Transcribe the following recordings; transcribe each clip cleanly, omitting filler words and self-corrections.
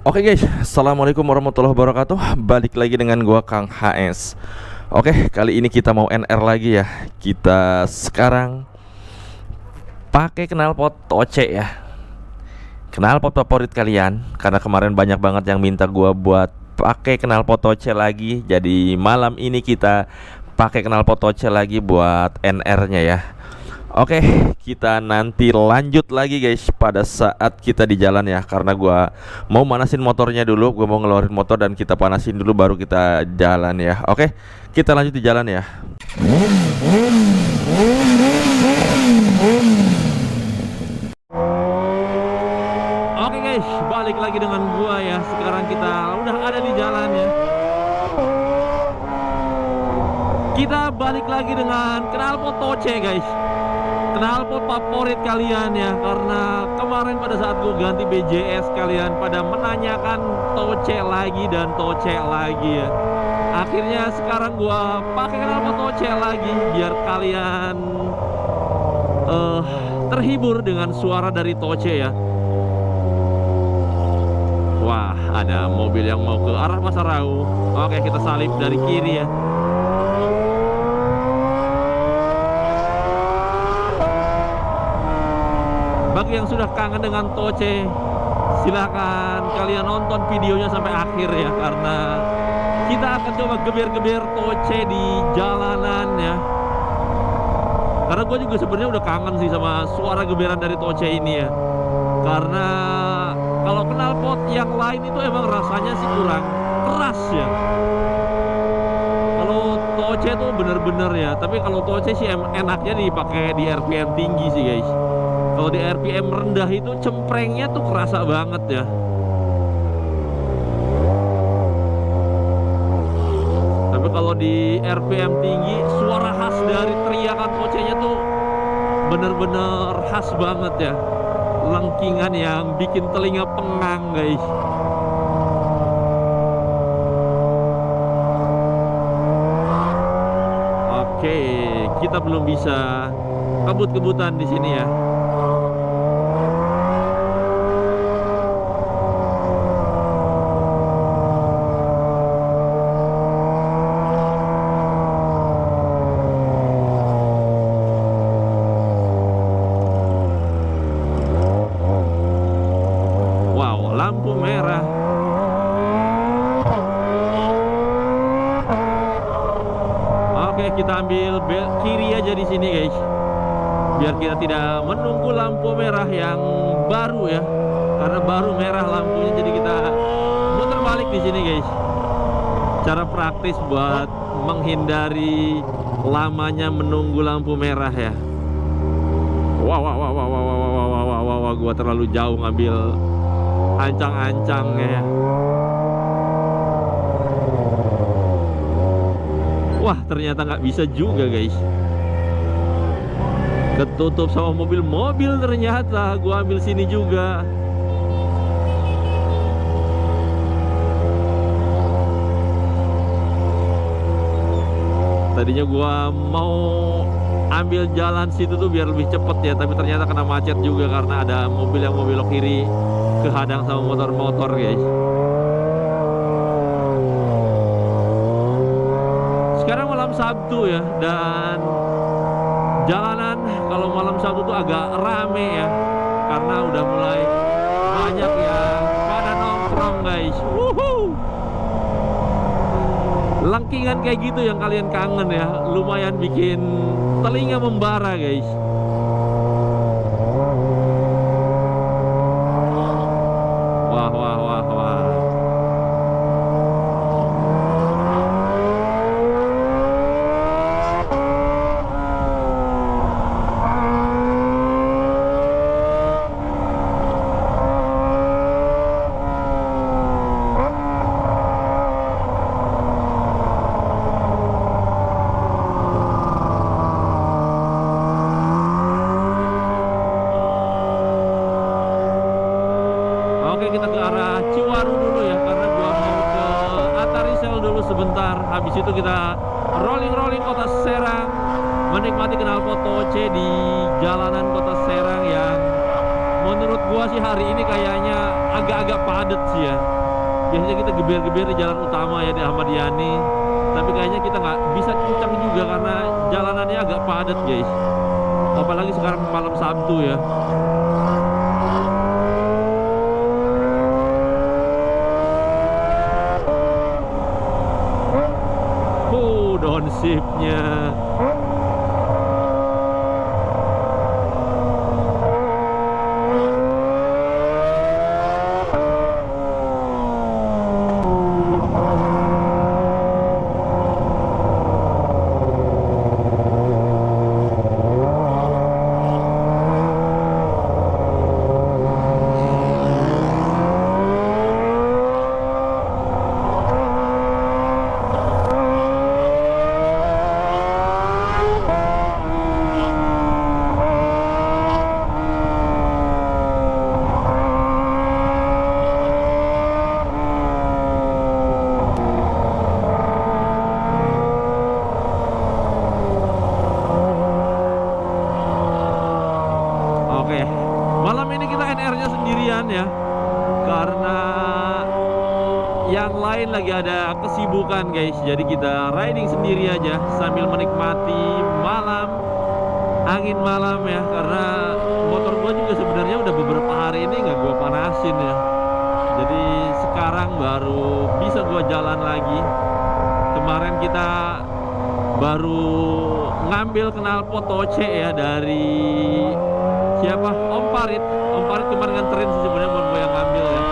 Oke guys, assalamualaikum warahmatullahi wabarakatuh. Balik lagi dengan gua Kang HS. Oke, kali ini kita mau NR lagi ya. Kita sekarang pakai knalpot Toce ya. Knalpot favorit kalian, karena kemarin banyak banget yang minta gua buat pakai knalpot Toce lagi. Jadi malam ini kita pakai knalpot Toce lagi buat NR-nya ya. Oke, kita nanti lanjut lagi guys pada saat kita di jalan ya. Karena gua mau manasin motornya dulu, gua mau ngeluarin motor dan kita panasin dulu baru kita jalan ya. Oke, kita lanjut di jalan ya. Oke guys, balik lagi dengan gua ya. Sekarang kita udah ada di jalan ya. Kita balik lagi dengan knalpot Toce guys. Knalpot favorit kalian ya, karena kemarin pada saat gue ganti BJS kalian pada menanyakan Toce lagi dan Toce lagi ya. Akhirnya sekarang gue pakai knalpot Toce lagi biar kalian terhibur dengan suara dari Toce ya. Wah, ada mobil yang mau ke arah Pasarau. Oke, kita salip dari kiri ya. Bagi yang sudah kangen dengan Toce, silahkan kalian nonton videonya sampai akhir ya, karena kita akan coba geber-geber Toce di jalanan ya. Karena gue juga sebenarnya udah kangen sih sama suara geberan dari Toce ini ya. Karena kalau knalpot yang lain itu emang rasanya sih kurang keras ya. Kalau Toce tuh bener-bener ya, tapi kalau Toce sih enaknya dipakai di RPM tinggi sih guys. Kalau di RPM rendah itu cemprengnya tuh kerasa banget ya. Tapi kalau di RPM tinggi, suara khas dari teriakan Toce-nya tuh bener-bener khas banget ya. Lengkingan yang bikin telinga pengang guys. Oke, kita belum bisa kebut-kebutan di sini ya. Lampu merah. Oke, kita ambil kiri aja di sini guys, biar kita tidak menunggu lampu merah yang baru ya, karena baru merah lampunya, jadi kita muter balik di sini guys. Cara praktis buat menghindari lamanya menunggu lampu merah ya. Wah, gua terlalu jauh ngambil ancang-ancangnya ya. Wah, ternyata nggak bisa juga guys. Ketutup sama mobil-mobil ternyata. Gua ambil sini juga. Tadinya gua mau ambil jalan situ tuh biar lebih cepet ya, tapi ternyata kena macet juga karena ada mobil yang mau belok kiri, kehadang sama motor-motor guys. Sekarang malam Sabtu ya, dan jalanan kalau malam Sabtu tuh agak rame ya, karena udah mulai banyak yang pada nongkrong guys. Wuhuu. Lengkingan kayak gitu yang kalian kangen ya, lumayan bikin telinga membara guys. Kita ke arah Ciwaru dulu ya, karena gua mau ke Atarisel dulu sebentar. Habis itu kita rolling-rolling kota Serang, menikmati knalpot Toce di jalanan kota Serang yang menurut gua sih hari ini kayaknya agak-agak padat sih ya. Biasanya kita geber-geber di jalan utama ya di Ahmad Yani, tapi kayaknya kita nggak bisa kencang juga karena jalanannya agak padat guys. Apalagi sekarang malam Sabtu ya. Downshiftnya. Malam ini kita NR-nya sendirian ya, karena yang lain lagi ada kesibukan guys. Jadi kita riding sendiri aja sambil menikmati malam, angin malam ya. Karena motor gua juga sebenarnya udah beberapa hari ini nggak gua panasin ya. Jadi sekarang baru bisa gua jalan lagi. Kemarin kita baru ngambil knalpot Toce ya dari siapa? Om Parit kemarin nganterin sih sebenarnya, bukan gue yang ngambil ya.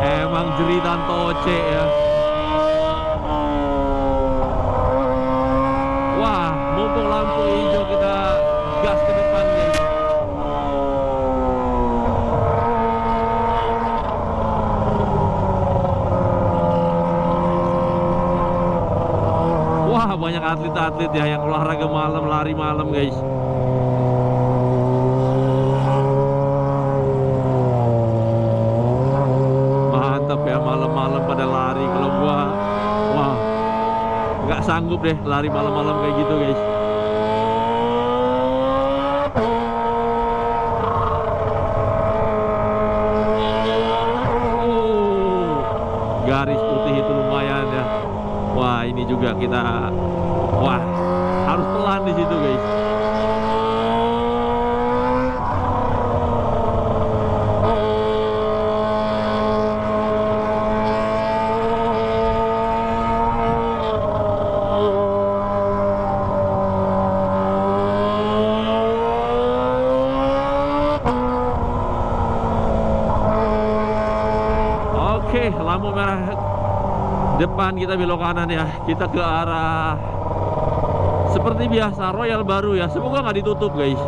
Emang jeritan Toce ya. Wah, mumpung lampu hijau kita gas ke depan guys. Wah, banyak atlet-atlet ya yang olahraga malam, lari malam guys. Mantap ya, malam-malam pada lari. Kalau gua, wah, nggak sanggup deh lari malam-malam kayak gitu guys. Garis putih itu lumayan ya. Wah, ini juga kita, wah, harus pelan di situ guys. Oke, lampu merah depan kita belok kanan ya. Kita ke arah seperti biasa Royal baru ya. Semoga nggak ditutup guys.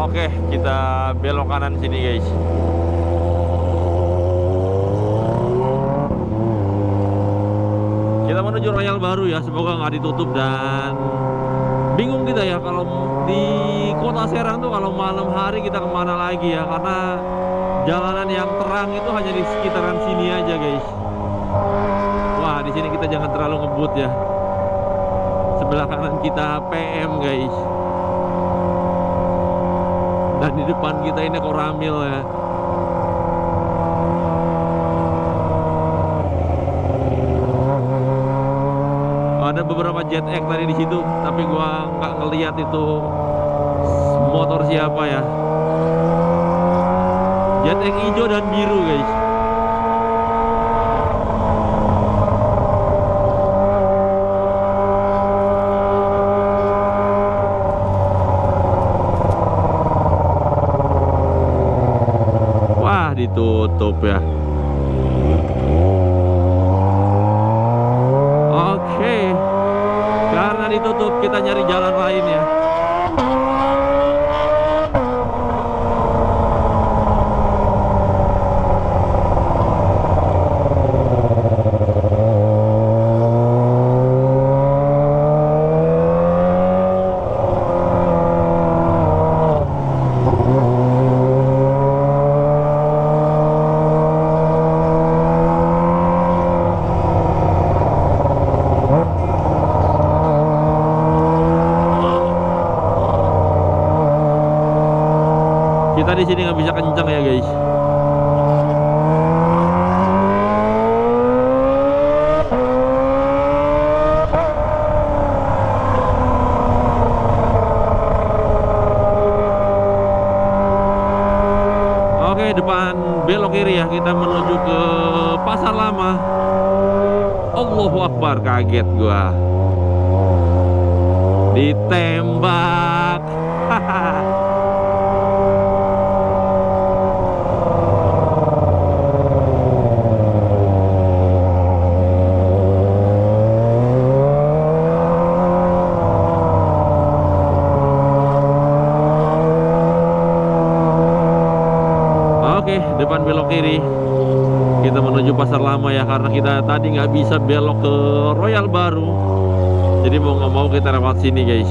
Oke, kita belok kanan sini guys. Kita menuju Royal baru ya, semoga nggak ditutup. Dan bingung kita ya kalau di kota Serang tuh kalau malam hari kita kemana lagi ya, karena jalanan yang terang itu hanya di sekitaran sini aja guys. Wah, di sini kita jangan terlalu ngebut ya. Sebelah kanan kita PM guys, dan di depan kita ini Koramil ya. Ada beberapa Jet X tadi di situ, tapi gua nggak ngelihat itu motor siapa ya. Jet X hijau dan biru guys. Wah, ditutup ya. Oke, karena ditutup kita nyari jalan lain ya. di sini nggak bisa kencang ya guys. Oke, depan belok kiri ya, kita menuju ke Pasar Lama. Allahu Akbar, kaget gua. Ditembak. Oke, depan belok kiri. Kita menuju Pasar Lama ya, karena kita tadi nggak bisa belok ke Royal Baru. Jadi mau nggak mau kita lewat sini guys.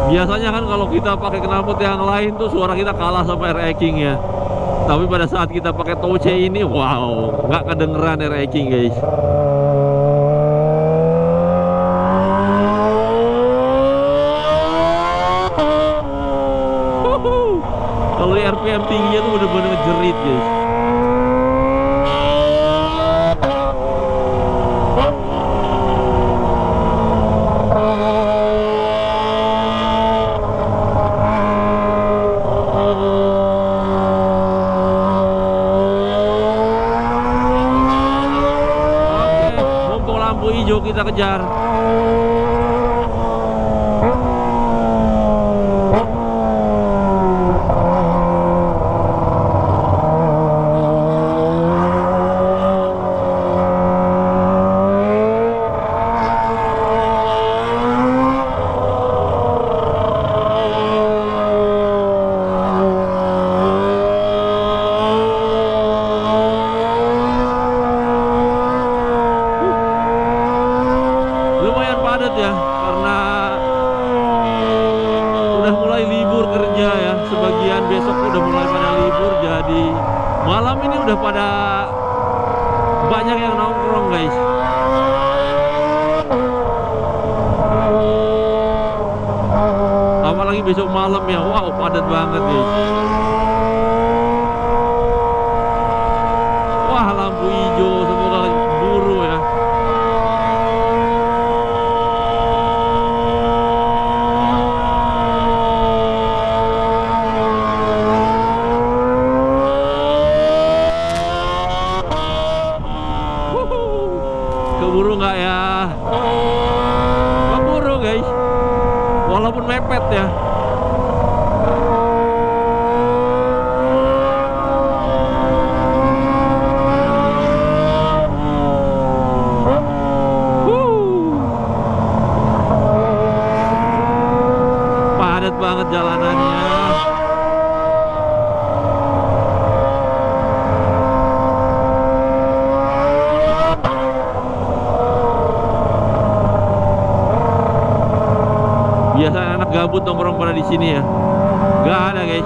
Biasanya kan kalau kita pakai knalpot yang lain tuh suara kita kalah sama air eking ya. Tapi pada saat kita pakai Touche ini, wow, nggak kedengeran air eking guys. Kalau di RPM tingginya tuh bener-bener ngejerit guys. Lampu hijau kita kejar. Lumayan padat ya, karena udah mulai libur kerja ya. Sebagian besok udah mulai pada libur, jadi malam ini udah pada banyak yang nongkrong guys. Apalagi besok malam ya, wow padat banget guys. Wah, lampu hijau, semoga buru ya. Keburu nggak ya? Keburu guys, walaupun mepet ya. Padat banget jalanannya. Biasanya anak gabut nongkrong pada di sini ya. Gak ada guys.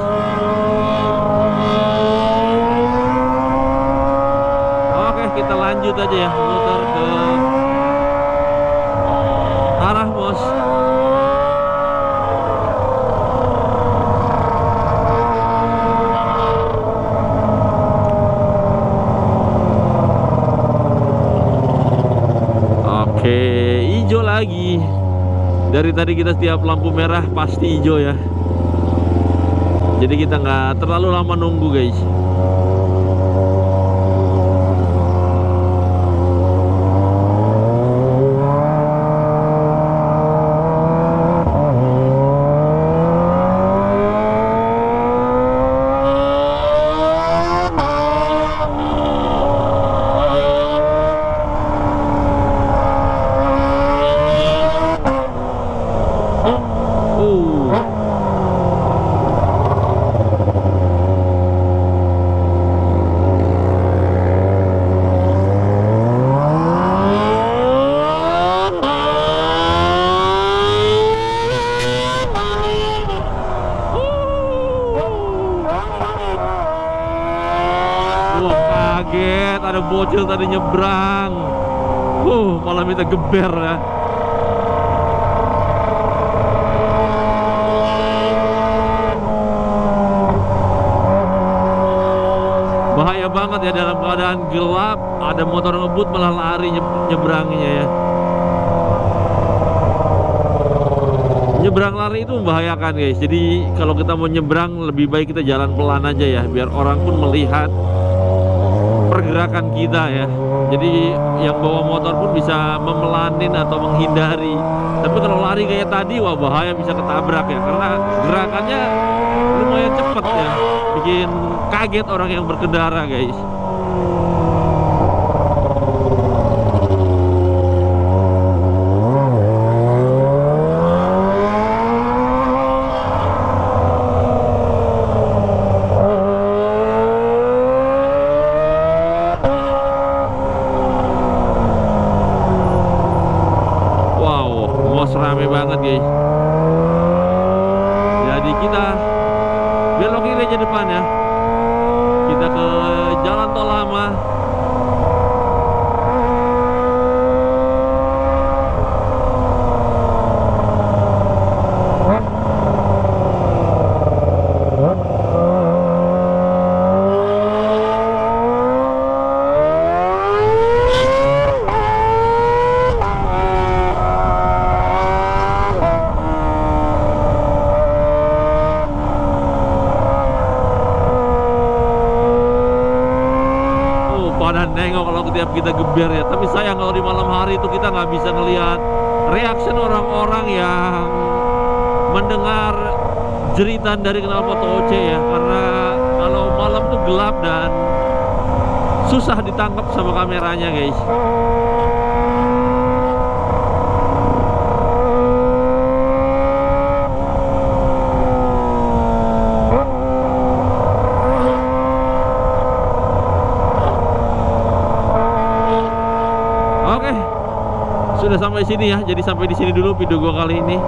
Oke, kita lanjut aja ya, muter ke Parah, Bos. Oke, hijau lagi. Dari tadi kita setiap lampu merah pasti hijau ya. Jadi kita nggak terlalu lama nunggu, guys. Kaget, ada bocil tadi nyebrang. Malah minta geber ya. Bahaya banget ya dalam keadaan gelap, ada motor ngebut malah lari nyebrangnya ya. Nyebrang lari itu membahayakan, guys. Jadi kalau kita mau nyebrang lebih baik kita jalan pelan aja ya, biar orang pun melihat pergerakan kita ya. Jadi yang bawa motor pun bisa memelanin atau menghindari. Tapi kalau lari kayak tadi, wah bahaya, bisa ketabrak ya, karena gerakannya lumayan cepat ya, bikin kaget orang yang berkendara, guys. Rame banget, guys. Jadi kita belok kiri aja depan ya. Kita ke jalan tol lama. Pada nengok kalau setiap kita geber ya. Tapi sayang kalau di malam hari itu kita nggak bisa ngelihat reaction orang-orang yang mendengar jeritan dari knalpot OC ya, karena kalau malam tuh gelap dan susah ditangkap sama kameranya, guys. Sudah sampai sini ya, jadi sampai di sini dulu video gue kali ini.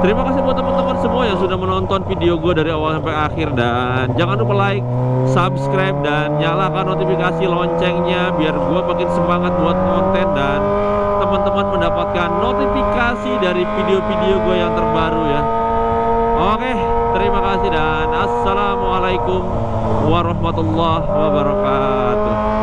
Terima kasih buat teman-teman semua yang sudah menonton video gue dari awal sampai akhir, dan jangan lupa like, subscribe, dan nyalakan notifikasi loncengnya biar gue makin semangat buat konten dan teman-teman mendapatkan notifikasi dari video-video gue yang terbaru ya. Oke, terima kasih dan assalamualaikum warahmatullahi wabarakatuh.